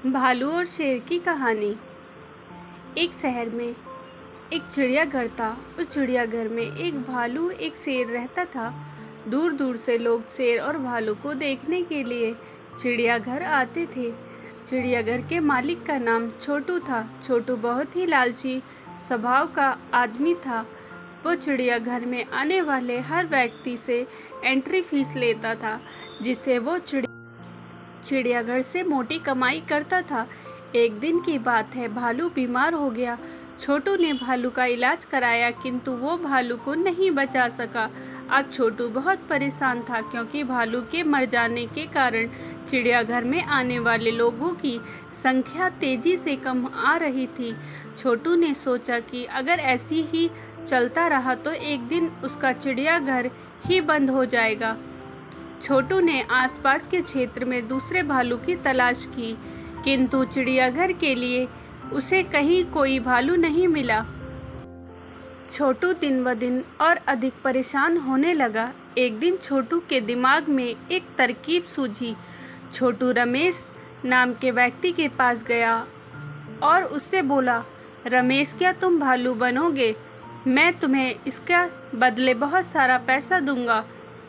भालू और शेर की कहानी। एक शहर में एक चिड़ियाघर था। उस चिड़ियाघर में एक भालू एक शेर रहता था। दूर दूर से लोग शेर और भालू को देखने के लिए चिड़ियाघर आते थे। चिड़ियाघर के मालिक का नाम छोटू था। छोटू बहुत ही लालची स्वभाव का आदमी था। वो चिड़ियाघर में आने वाले हर व्यक्ति से एंट्री फीस लेता था, जिससे वो चिड़ियाघर से मोटी कमाई करता था। एक दिन की बात है, भालू बीमार हो गया। छोटू ने भालू का इलाज कराया, किंतु वो भालू को नहीं बचा सका। अब छोटू बहुत परेशान था, क्योंकि भालू के मर जाने के कारण चिड़ियाघर में आने वाले लोगों की संख्या तेजी से कम आ रही थी। छोटू ने सोचा कि अगर ऐसी ही चलता रहा तो एक दिन उसका चिड़ियाघर ही बंद हो जाएगा। छोटू ने आसपास के क्षेत्र में दूसरे भालू की तलाश की, किंतु चिड़ियाघर के लिए उसे कहीं कोई भालू नहीं मिला। छोटू दिन ब दिन और अधिक परेशान होने लगा। एक दिन छोटू के दिमाग में एक तरकीब सूझी। छोटू रमेश नाम के व्यक्ति के पास गया और उससे बोला, रमेश, क्या तुम भालू बनोगे? मैं तुम्हें इसका बदले बहुत सारा पैसा दूंगा।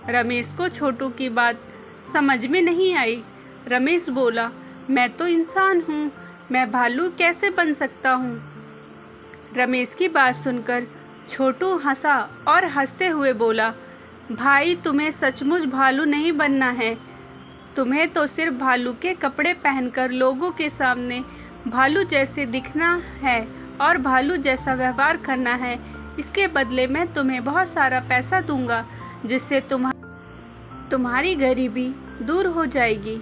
रमेश को छोटू की बात समझ में नहीं आई। रमेश बोला, मैं तो इंसान हूँ, मैं भालू कैसे बन सकता हूँ? रमेश की बात सुनकर छोटू हंसा और हंसते हुए बोला, भाई, तुम्हें सचमुच भालू नहीं बनना है। तुम्हें तो सिर्फ भालू के कपड़े पहनकर लोगों के सामने भालू जैसे दिखना है और भालू जैसा व्यवहार करना है। इसके बदले मैं तुम्हें बहुत सारा पैसा दूंगा, जिससे तुम्हारी गरीबी दूर हो जाएगी।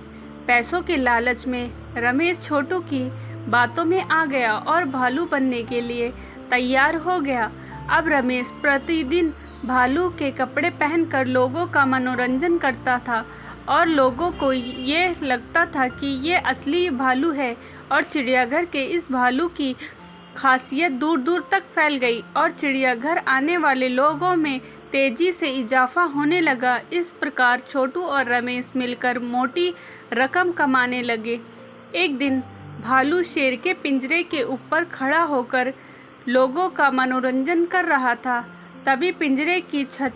पैसों के लालच में रमेश छोटू की बातों में आ गया और भालू बनने के लिए तैयार हो गया। अब रमेश प्रतिदिन भालू के कपड़े पहनकर लोगों का मनोरंजन करता था और लोगों को ये लगता था कि ये असली भालू है। और चिड़ियाघर के इस भालू की खासियत दूर दूर तक फैल गई और चिड़ियाघर आने वाले लोगों में तेजी से इजाफा होने लगा। इस प्रकार छोटू और रमेश मिलकर मोटी रकम कमाने लगे। एक दिन भालू शेर के पिंजरे के ऊपर खड़ा होकर लोगों का मनोरंजन कर रहा था। तभी पिंजरे की छत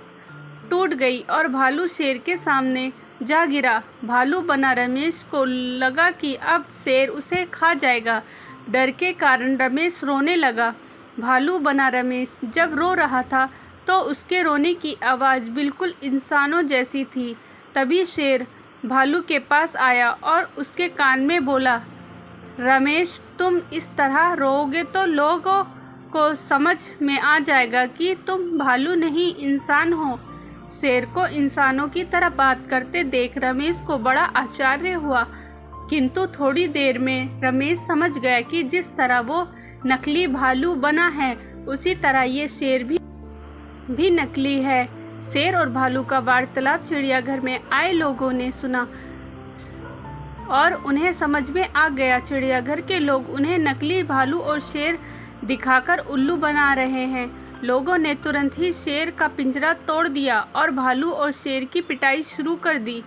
टूट गई और भालू शेर के सामने जा गिरा। भालू बना रमेश को लगा कि अब शेर उसे खा जाएगा। डर के कारण रमेश रोने लगा। भालू बना रमेश जब रो रहा था तो उसके रोने की आवाज़ बिल्कुल इंसानों जैसी थी। तभी शेर भालू के पास आया और उसके कान में बोला, रमेश, तुम इस तरह रोओगे तो लोगों को समझ में आ जाएगा कि तुम भालू नहीं इंसान हो। शेर को इंसानों की तरह बात करते देख रमेश को बड़ा आश्चर्य हुआ, किंतु थोड़ी देर में रमेश समझ गया कि जिस तरह वो नकली भालू बना है, उसी तरह ये शेर भी नकली है। शेर और भालू का वार्तालाप चिड़ियाघर में आए लोगों ने सुना और उन्हें समझ में आ गया। चिड़ियाघर के लोग उन्हें नकली भालू और शेर दिखाकर उल्लू बना रहे हैं। लोगों ने तुरंत ही शेर का पिंजरा तोड़ दिया और भालू और शेर की पिटाई शुरू कर दी।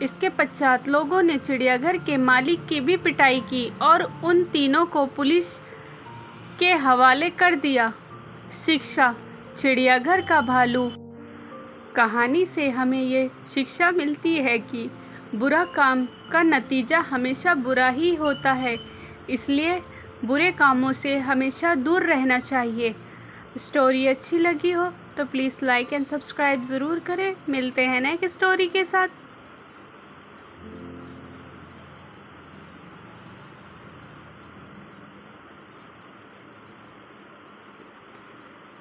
इसके पश्चात लोगों ने चिड़ियाघर के मालिक की भी पिटाई की और उन तीनों को पुलिस के हवाले कर दिया। शिक्षा, चिड़ियाघर का भालू। कहानी से हमें ये शिक्षा मिलती है कि बुरा काम का नतीजा हमेशा बुरा ही होता है, इसलिए बुरे कामों से हमेशा दूर रहना चाहिए। स्टोरी अच्छी लगी हो तो प्लीज़ लाइक एंड सब्सक्राइब ज़रूर करें। मिलते हैं नेक्स्ट स्टोरी के साथ।